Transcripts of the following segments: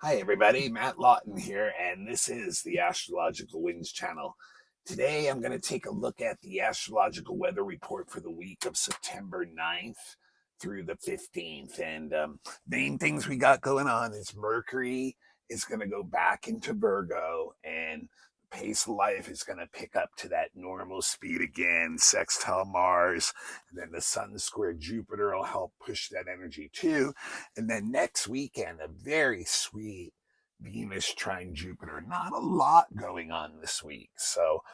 Hi, everybody. Matt Lawton here, and this is the Astrological Winds channel. Today, I'm going to take a look at the astrological weather report for the week of September 9th through the 15th. And main things we got going on is Mercury is going to go back into Virgo, and the pace of life is going to pick up to that normal speed again, sextile Mars, and then the Sun square Jupiter will help push that energy too. And then next weekend, a very sweet Venus trine Jupiter. Not a lot going on this week. So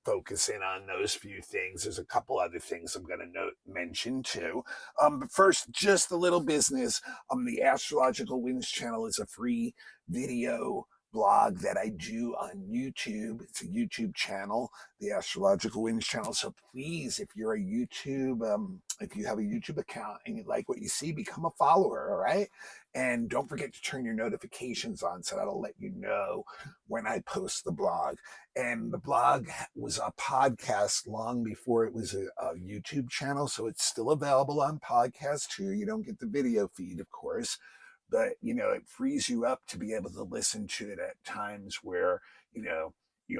focus in on those few things. There's a couple other things I'm going to mention too. But first, just a little business. The Astrological Winds channel is a free video blog that I do on YouTube. It's a YouTube channel, the Astrological Winds channel. So please, if you're a if you have a YouTube account and you like what you see, become a follower, all right? And don't forget to turn your notifications on so that'll let you know when I post the blog. And the blog was a podcast long before it was a YouTube channel, so it's still available on podcast too. You don't get the video feed, of course, but it frees you up to be able to listen to it at times where you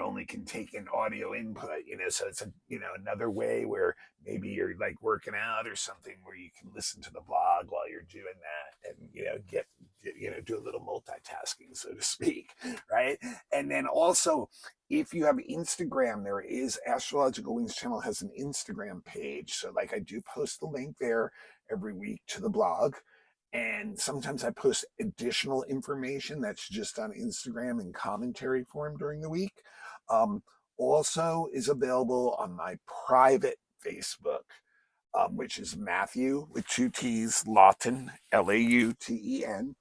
only can take in audio input. So it's another way where maybe you're like working out or something where you can listen to the blog while you're doing that, and get do a little multitasking, so to speak, right? And then also, if you have Instagram, there is Astrological Wings channel has an Instagram page, so like I do post the link there every week to the blog, and sometimes I post additional information that's just on Instagram in commentary form during the week. Um, Also is available on my private Facebook, which is Matthew with two T's, Lawton, Lauten.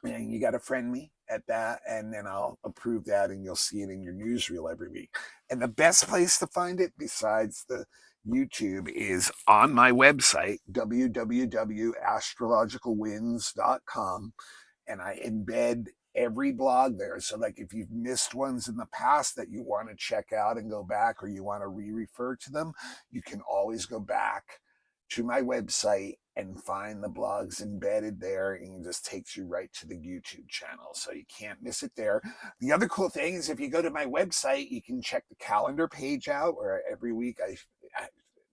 And you got to friend me at that, and then I'll approve that, and you'll see it in your newsreel every week. And the best place to find it, besides the YouTube, is on my website, www.astrologicalwinds.com, and I embed every blog there. So, like, if you've missed ones in the past that you want to check out and go back, or you want to refer to them, you can always go back to my website and find the blogs embedded there, and it just takes you right to the YouTube channel. So you can't miss it there. The other cool thing is if you go to my website, you can check the calendar page out, where every week I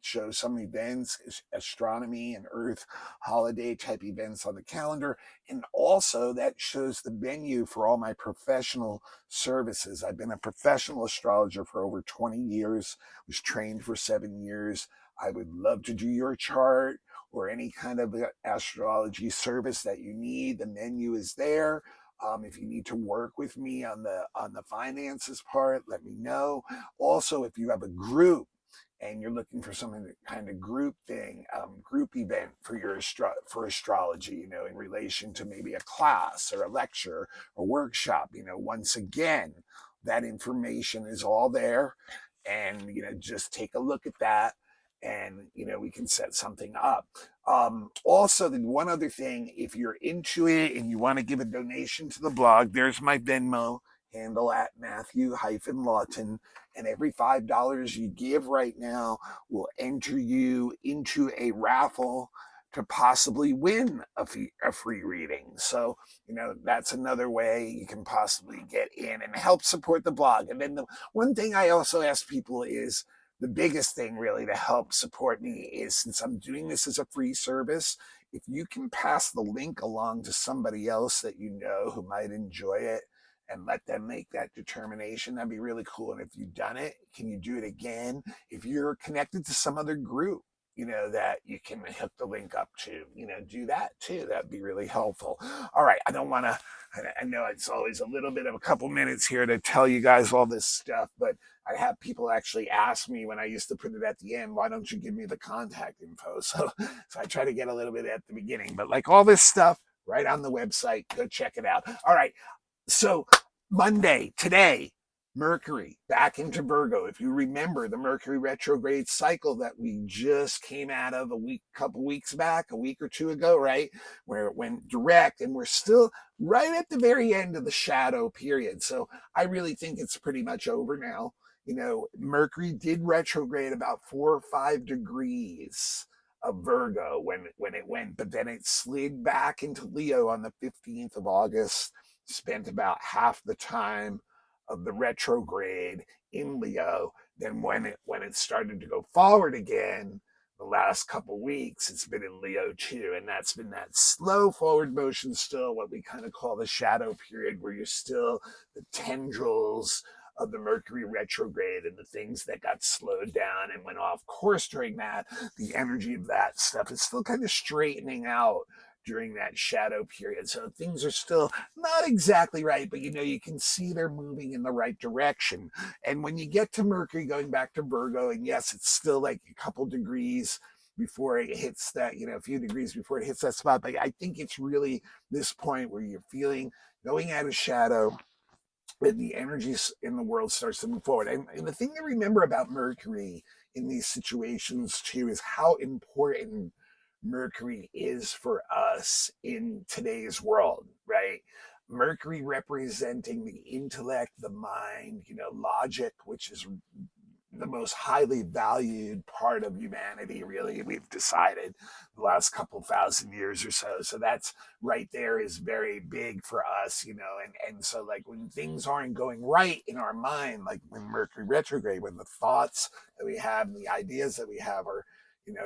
show some events, astronomy and earth holiday type events on the calendar. And also that shows the venue for all my professional services. I've been a professional astrologer for over 20 years, was trained for 7 years. I would love to do your chart or any kind of astrology service that you need. The menu is there. If you need to work with me on the finances part, let me know. Also, if you have a group and you're looking for some kind of group thing, group event for your for astrology, in relation to maybe a class or a lecture or workshop, once again, that information is all there, and just take a look at that, and we can set something up. Also, the one other thing, if you're into it and you want to give a donation to the blog, there's my Venmo handle at Matthew-Lawton. And every $5 you give right now will enter you into a raffle to possibly win a free reading. So, that's another way you can possibly get in and help support the blog. And then the one thing I also ask people is, the biggest thing really to help support me is, since I'm doing this as a free service, if you can pass the link along to somebody else that you know who might enjoy it, and let them make that determination, that'd be really cool. And if you've done it, can you do it again? If you're connected to some other group, that you can hook the link up to, do that too. That'd be really helpful. All right. I know it's always a little bit of a couple minutes here to tell you guys all this stuff, but I have people actually ask me when I used to put it at the end, why don't you give me the contact info? So I try to get a little bit at the beginning, but like all this stuff right on the website, go check it out. All right. So Monday, today, Mercury back into Virgo. If you remember the Mercury retrograde cycle that we just came out of couple weeks back, a week or two ago, right? Where it went direct, and we're still right at the very end of the shadow period. So I really think it's pretty much over now. Mercury did retrograde about 4 or 5 degrees of Virgo when it went, but then it slid back into Leo on the 15th of August, spent about half the time of the retrograde in Leo. Then when it started to go forward again, the last couple weeks, it's been in Leo too, and that's been that slow forward motion still, what we kind of call the shadow period, where you're still the tendrils of the Mercury retrograde and the things that got slowed down and went off course during that, the energy of that stuff is still kind of straightening out during that shadow period. So things are still not exactly right, but you can see they're moving in the right direction. And when you get to Mercury going back to Virgo, and yes, it's still like a couple degrees before it hits that, a few degrees before it hits that spot. But I think it's really this point where you're feeling going out of shadow, and the energy in the world starts to move forward. And the thing to remember about Mercury in these situations too is how important Mercury is for us in today's world, right? Mercury representing the intellect, the mind, logic, which is the most highly valued part of humanity, really, we've decided the last couple thousand years or so. So that's right there is very big for us, and so like when things aren't going right in our mind, like when Mercury retrograde, when the thoughts that we have and the ideas that we have are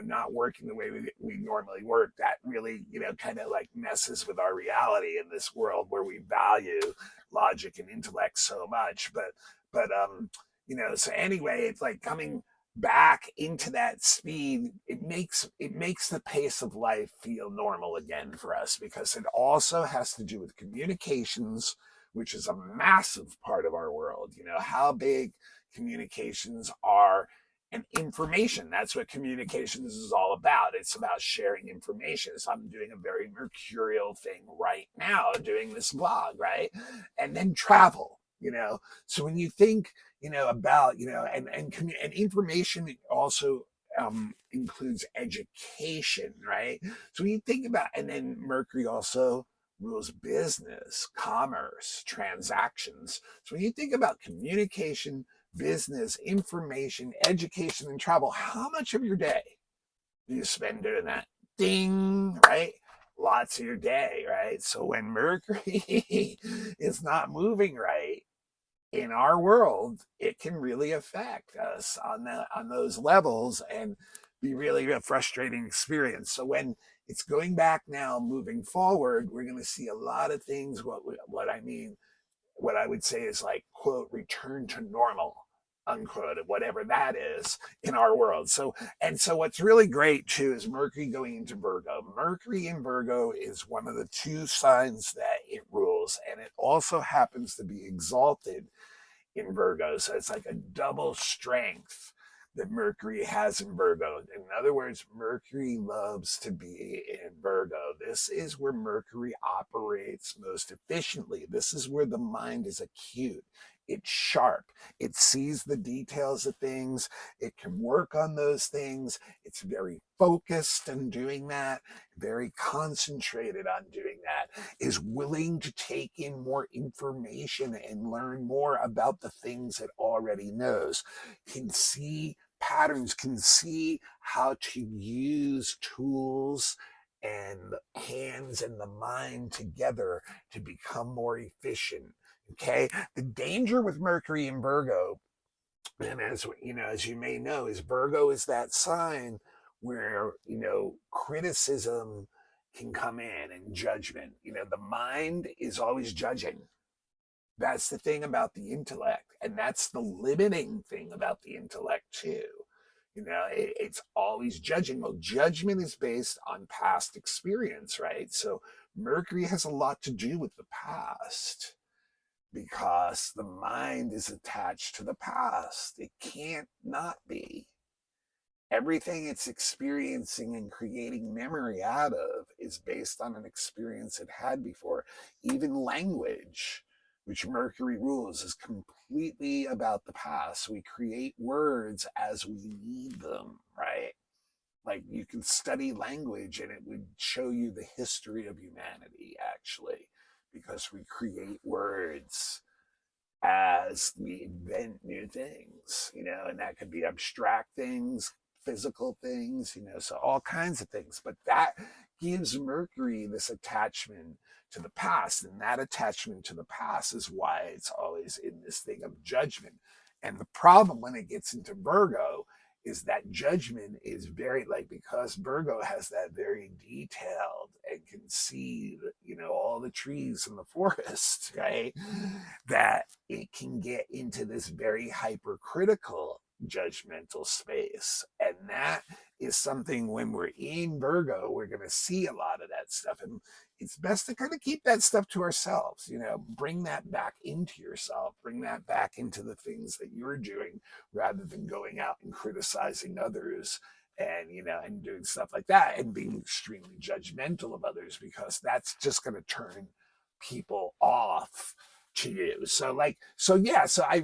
not working the way we normally work, that really kind of like messes with our reality in this world where we value logic and intellect so much. So anyway, it's like coming back into that speed. It makes the pace of life feel normal again for us, because it also has to do with communications, which is a massive part of our world. How big communications are, and information. That's what communications is all about. It's about sharing information. So I'm doing a very mercurial thing right now, doing this vlog, right? And then travel. So when you think about and information also includes education, right? So when you think about, and then Mercury also rules business, commerce, transactions. So when you think about communication, business, information, education, and travel, how much of your day do you spend doing that? Ding, right? Lots of your day, right? So when Mercury is not moving right in our world, it can really affect us on those levels and be really a frustrating experience. So when it's going back now, moving forward, we're going to see a lot of things. What I would say is like, quote, return to normal, unquote, whatever that is in our world. So what's really great too is Mercury going into Virgo. Mercury in Virgo is one of the two signs that it rules, and it also happens to be exalted in Virgo. So it's like a double strength that Mercury has in Virgo. In other words, Mercury loves to be in Virgo. This is where Mercury operates most efficiently. This is where the mind is acute. It's sharp. It sees the details of things. It can work on those things. It's very focused on doing that, very concentrated on doing that, is willing to take in more information and learn more about the things it already knows, can see patterns, can see how to use tools and the hands and the mind together to become more efficient. Okay. The danger with Mercury in Virgo, and as you may know, is Virgo is that sign where, criticism can come in and judgment. The mind is always judging. That's the thing about the intellect. And that's the limiting thing about the intellect, too. It's always judging. Well, judgment is based on past experience, right? So Mercury has a lot to do with the past, because the mind is attached to the past. It can't not be. Everything it's experiencing and creating memory out of is based on an experience it had before. Even language, which Mercury rules, is completely about the past. We create words as we need them, right? Like you can study language and it would show you the history of humanity, actually, because we create words as we invent new things, and that could be abstract things, physical things, so all kinds of things. But that gives Mercury this attachment to the past. And that attachment to the past is why it's always in this thing of judgment. And the problem when it gets into Virgo is that judgment is very, like, because Virgo has that very detailed and can see, all the trees in the forest, right? That it can get into this very hypercritical judgmental space. And that is something, when we're in Virgo, we're going to see a lot of that stuff. And it's best to kind of keep that stuff to ourselves, bring that back into yourself, bring that back into the things that you're doing, rather than going out and criticizing others and, and doing stuff like that and being extremely judgmental of others, because that's just going to turn people off to you. So I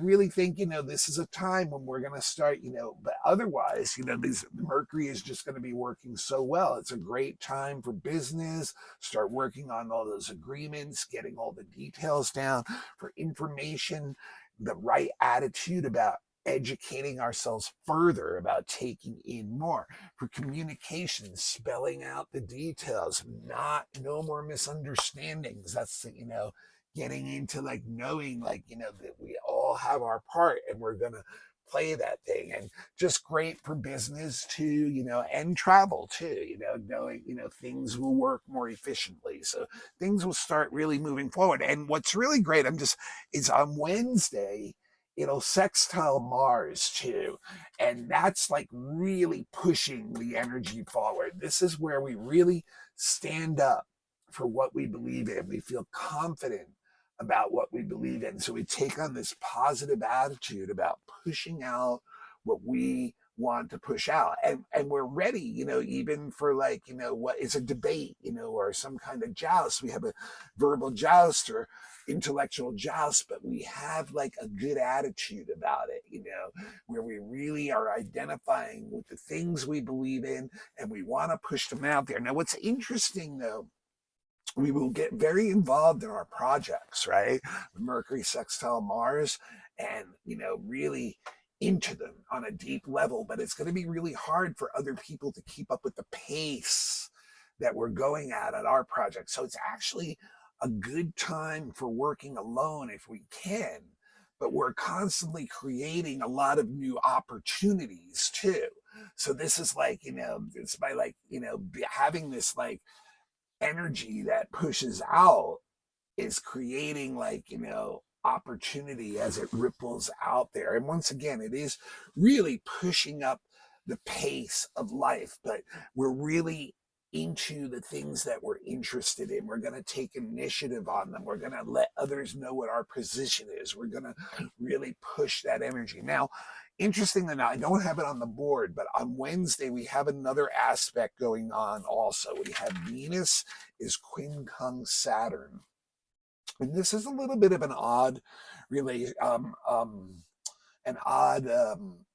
really think, this is a time when we're going to start, but otherwise, this Mercury is just going to be working so well. It's a great time for business. Start working on all those agreements, getting all the details down, for information, the right attitude about educating ourselves further, about taking in more, for communication, spelling out the details, no more misunderstandings. That's getting into knowing that we all have our part and we're gonna play that thing. And just great for business too, and travel too, knowing things will work more efficiently, so things will start really moving forward. And what's really great, is on Wednesday it'll sextile Mars too. And that's really pushing the energy forward. This is where we really stand up for what we believe in. We feel confident about what we believe in. So we take on this positive attitude about pushing out what we want to push out. And we're ready, even for what is a debate, or some kind of joust. We have a verbal joust or intellectual joust, but we have a good attitude about it, where we really are identifying with the things we believe in and we want to push them out there. Now, what's interesting though, we will get very involved in our projects, right? Mercury sextile Mars, and, really into them on a deep level, but it's going to be really hard for other people to keep up with the pace that we're going at our project. So it's actually a good time for working alone if we can, but we're constantly creating a lot of new opportunities too. So this is it's by having this energy that pushes out, is creating opportunity as it ripples out there. And once again, it is really pushing up the pace of life, but we're really into the things that we're interested in. We're going to take initiative on them. We're going to let others know what our position is. We're going to really push that energy. Now, interesting enough, I don't have it on the board, but on Wednesday we have another aspect going on also. We have Venus is quincunx Saturn. And this is a little bit of an odd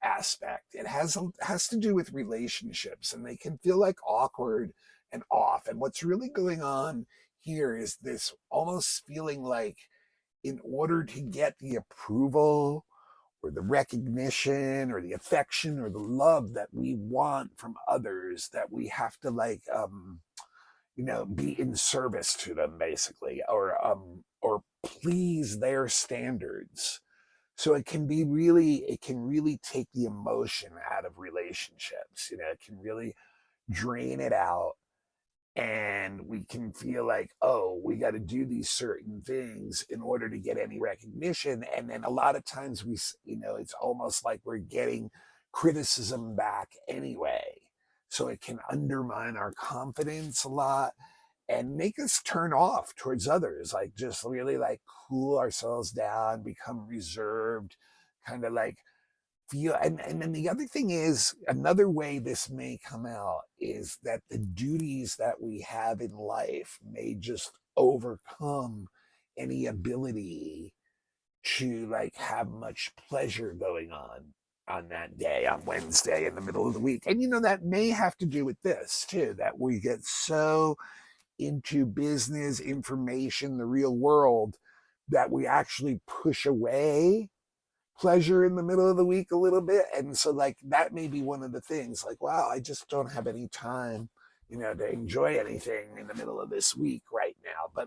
aspect. It has to do with relationships, and they can feel awkward and off. And what's really going on here is this almost feeling in order to get the approval or the recognition or the affection or the love that we want from others, that we have to be in service to them, basically, or please their standards. So it can really take the emotion out of relationships. It can really drain it out. And we can feel oh, we got to do these certain things in order to get any recognition. And then a lot of times it's almost like we're getting criticism back anyway. So it can undermine our confidence a lot and make us turn off towards others, just really cool ourselves down, become reserved, kind of feel. And then the other thing is, another way this may come out is that the duties that we have in life may just overcome any ability to have much pleasure going on that day, on Wednesday in the middle of the week. And that may have to do with this too, that we get so into business, information, the real world, that we actually push away pleasure in the middle of the week a little bit. And so like that may be one of the things, like, wow, I just don't have any time, to enjoy anything in the middle of this week right now.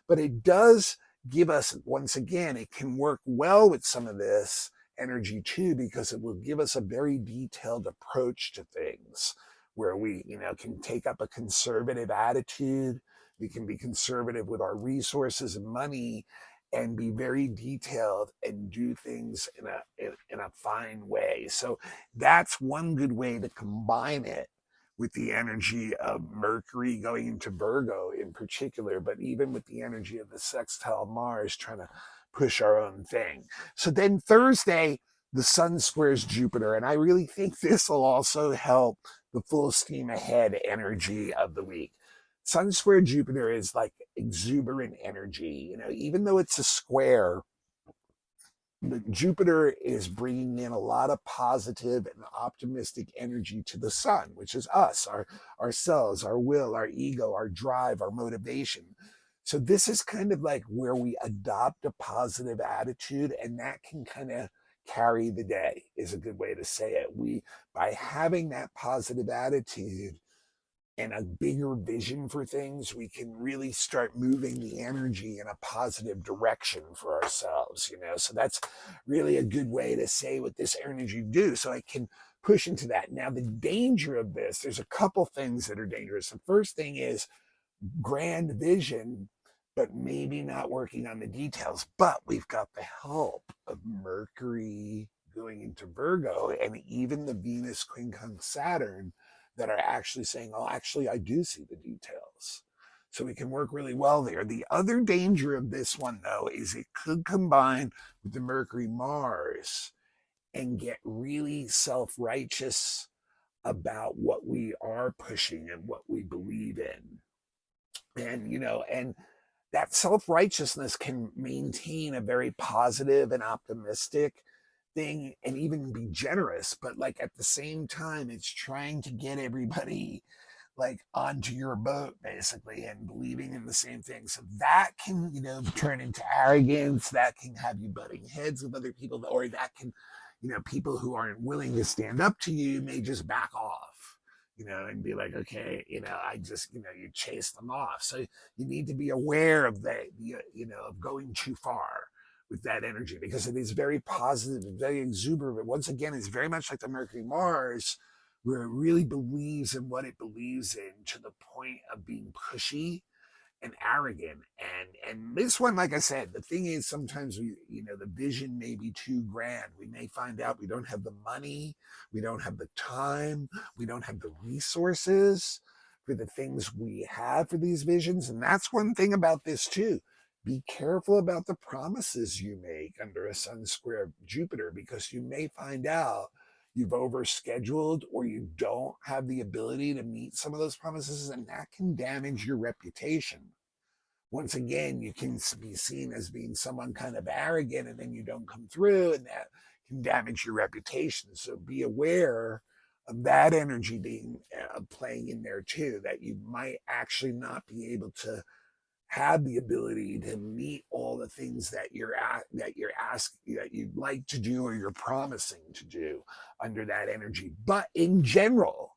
But it does give us, once again, it can work well with some of this energy too, because it will give us a very detailed approach to things where we, can take up a conservative attitude. We can be conservative with our resources and money, and be very detailed and do things in a fine way. So that's one good way to combine it with the energy of Mercury going into Virgo in particular, but even with the energy of the sextile Mars trying to push our own thing. So then Thursday, the Sun squares Jupiter, and I really think this will also help the full steam ahead energy of the week. Sun square Jupiter is like exuberant energy. Even though it's a square, Jupiter is bringing in a lot of positive and optimistic energy to the sun, which is us, ourselves, our will, our ego, our drive, our motivation. So this is kind of like where we adopt a positive attitude, and that can kind of carry the day, is a good way to say it. By having that positive attitude and a bigger vision for things, we can really start moving the energy in a positive direction for ourselves. So that's really a good way to say what this energy do. So I can push into that. Now, the danger of this, there's a couple things that are dangerous. The first thing is grand vision, but maybe not working on the details. But we've got the help of Mercury going into Virgo, and even the Venus quincunx Saturn, that are actually saying, oh, actually, I do see the details. So we can work really well there. The other danger of this one, though, is it could combine with the Mercury Mars and get really self-righteous about what we are pushing and what we believe in. And that self-righteousness can maintain a very positive and optimistic thing and even be generous, but like at the same time it's trying to get everybody like onto your boat basically and believing in the same thing. So that can, turn into arrogance. That can have you butting heads with other people, or that can, people who aren't willing to stand up to you may just back off, and be like, okay, I just, you chase them off. So you need to be aware of that, of going too far with that energy, because it is very positive and very exuberant. But once again, it's very much like the Mercury Mars, where it really believes in what it believes in to the point of being pushy and arrogant. And this one, like I said, the thing is sometimes the vision may be too grand. We may find out we don't have the money, we don't have the time, we don't have the resources for the things we have for these visions. And that's one thing about this too. Be careful about the promises you make under a Sun square Jupiter, because you may find out you've overscheduled, or you don't have the ability to meet some of those promises, and that can damage your reputation. Once again, you can be seen as being someone kind of arrogant, and then you don't come through, and that can damage your reputation. So be aware of that energy being playing in there too, that you might actually not be able to have the ability to meet all the things that you're asking, that you'd like to do or you're promising to do under that energy. But in general,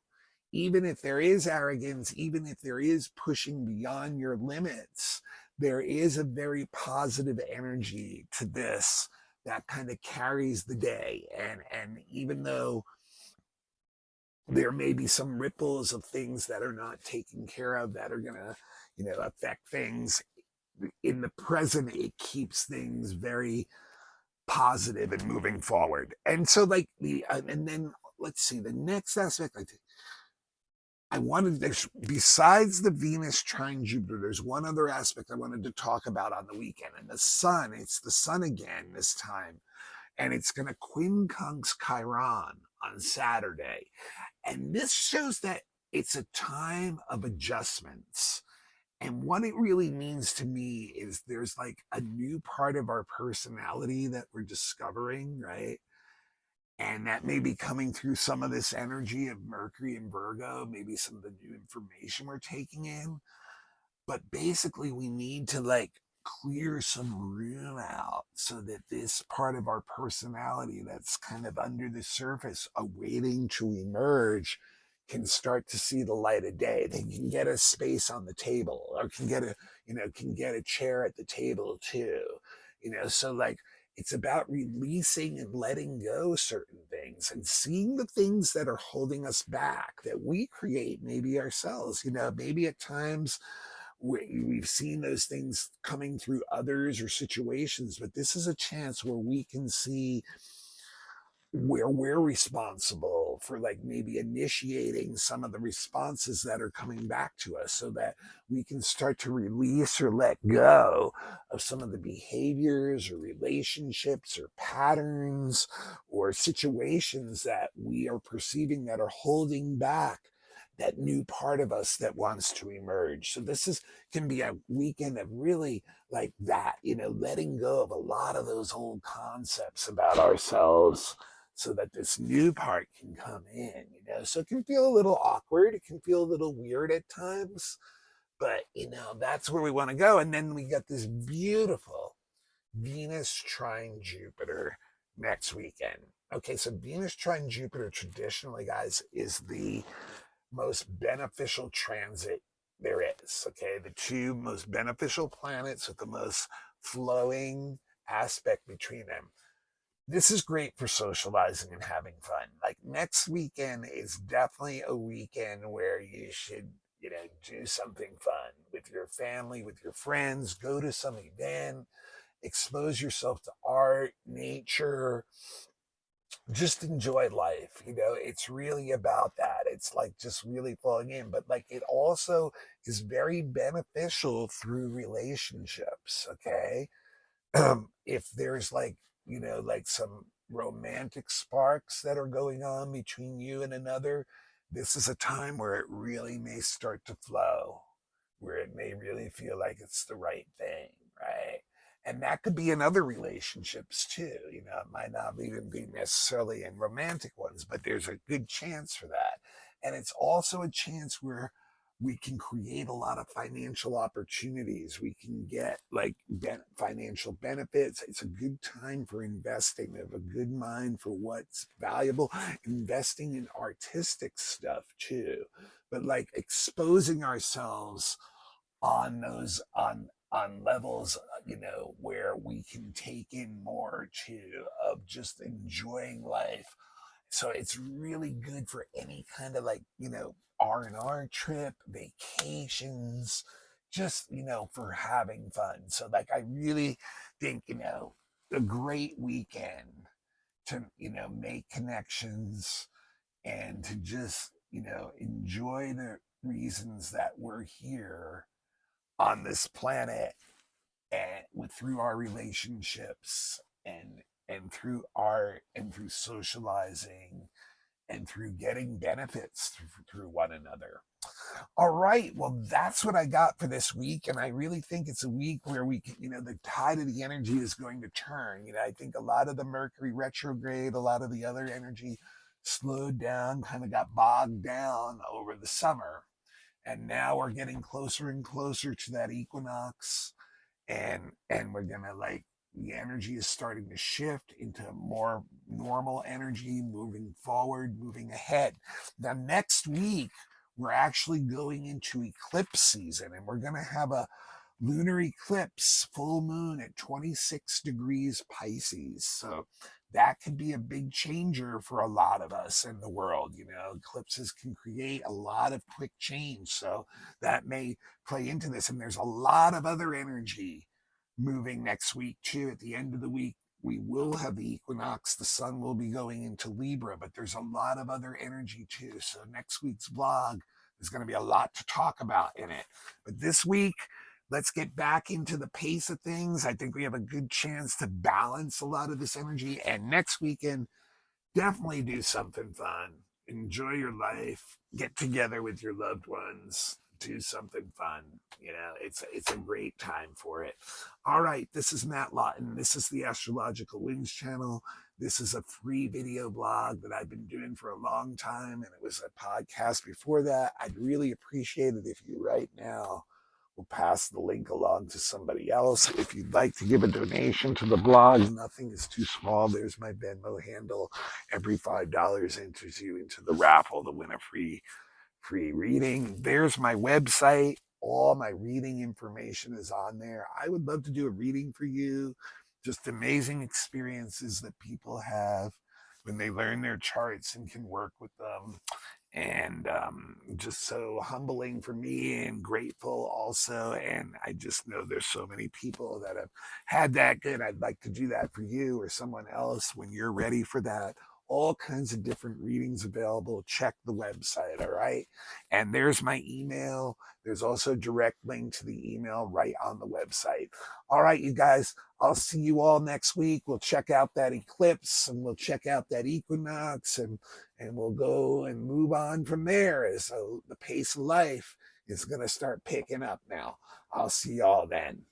even if there is arrogance, even if there is pushing beyond your limits, there is a very positive energy to this that kind of carries the day. And even though there may be some ripples of things that are not taken care of, that are going to, affect things in the present, it keeps things very positive and moving forward. And so like and then let's see, the next aspect, I wanted to, besides the Venus trine Jupiter, there's one other aspect I wanted to talk about on the weekend. And the sun, it's the sun again this time. And it's going to quincunx Chiron on Saturday. And this shows that it's a time of adjustments. And what it really means to me is there's like a new part of our personality that we're discovering, right? And that may be coming through some of this energy of Mercury and Virgo, maybe some of the new information we're taking in. But basically, we need to like clear some room out so that this part of our personality that's kind of under the surface, awaiting to emerge, can start to see the light of day. They can get a space on the table, or can get a chair at the table too. So like it's about releasing and letting go certain things and seeing the things that are holding us back that we create, maybe ourselves. Maybe at times we've seen those things coming through others or situations, but this is a chance where we can see where we're responsible for, like, maybe initiating some of the responses that are coming back to us, so that we can start to release or let go of some of the behaviors or relationships or patterns or situations that we are perceiving that are holding back that new part of us that wants to emerge. So this is can be a weekend of really like that, letting go of a lot of those old concepts about ourselves so that this new part can come in. So it can feel a little awkward. It can feel a little weird at times, but that's where we want to go. And then we got this beautiful Venus trine Jupiter next weekend. Okay, so Venus trine Jupiter traditionally, guys, is the most beneficial transit there is. Okay, the two most beneficial planets with the most flowing aspect between them. This is great for socializing and having fun. Like next weekend is definitely a weekend where you should, do something fun with your family, with your friends, go to some event, expose yourself to art, nature, just enjoy life. It's really about that. It's like just really falling in, but like it also is very beneficial through relationships. Okay. If there's like some romantic sparks that are going on between you and another, this is a time where it really may start to flow, where it may really feel like it's the right thing, right? And that could be in other relationships too. It might not even be necessarily in romantic ones, but there's a good chance for that. And it's also a chance where we can create a lot of financial opportunities. We can get like financial benefits. It's a good time for investing. We have a good mind for what's valuable, investing in artistic stuff too. But like exposing ourselves on those on levels, where we can take in more too, of just enjoying life. So it's really good for any kind of like, R&R trip, vacations, just, for having fun. So like I really think, a great weekend to, make connections and to just, enjoy the reasons that we're here on this planet, and through our relationships, and through art, and through socializing, and through getting benefits through one another. All right, well, that's what I got for this week, and I really think it's a week where we can, the tide of the energy is going to turn. I think a lot of the Mercury retrograde, a lot of the other energy slowed down, kind of got bogged down over the summer, and now we're getting closer and closer to that equinox, and we're gonna like the energy is starting to shift into more normal energy, moving forward, moving ahead. Now next week we're actually going into eclipse season, and we're gonna have a lunar eclipse, full moon at 26 degrees Pisces. So that could be a big changer for a lot of us in the world. Eclipses can create a lot of quick change. So that may play into this. And there's a lot of other energy moving next week, too. At the end of the week, we will have the equinox. The sun will be going into Libra, but there's a lot of other energy, too. So next week's vlog, there's going to be a lot to talk about in it. But this week, let's get back into the pace of things. I think we have a good chance to balance a lot of this energy. And next weekend, definitely do something fun. Enjoy your life. Get together with your loved ones. Do something fun. It's a great time for it. All right, this is Matt Lawton. This is the Astrological Wings channel. This is a free video blog that I've been doing for a long time, and it was a podcast before that. I'd really appreciate it if you right now We'll pass the link along to somebody else. If you'd like to give a donation to the blog, nothing is too small. There's my Venmo handle. Every $5 enters you into the raffle to win a free reading. There's my website. All my reading information is on there. I would love to do a reading for you. Just amazing experiences that people have when they learn their charts and can work with them. And just so humbling for me and grateful also. And I just know there's so many people that have had that good. I'd like to do that for you or someone else when you're ready for that. All kinds of different readings available. Check the website, all right? And there's my email. There's also a direct link to the email right on the website. All right, you guys, I'll see you all next week. We'll check out that eclipse and we'll check out that equinox and we'll go and move on from there. So the pace of life is going to start picking up now. I'll see y'all then.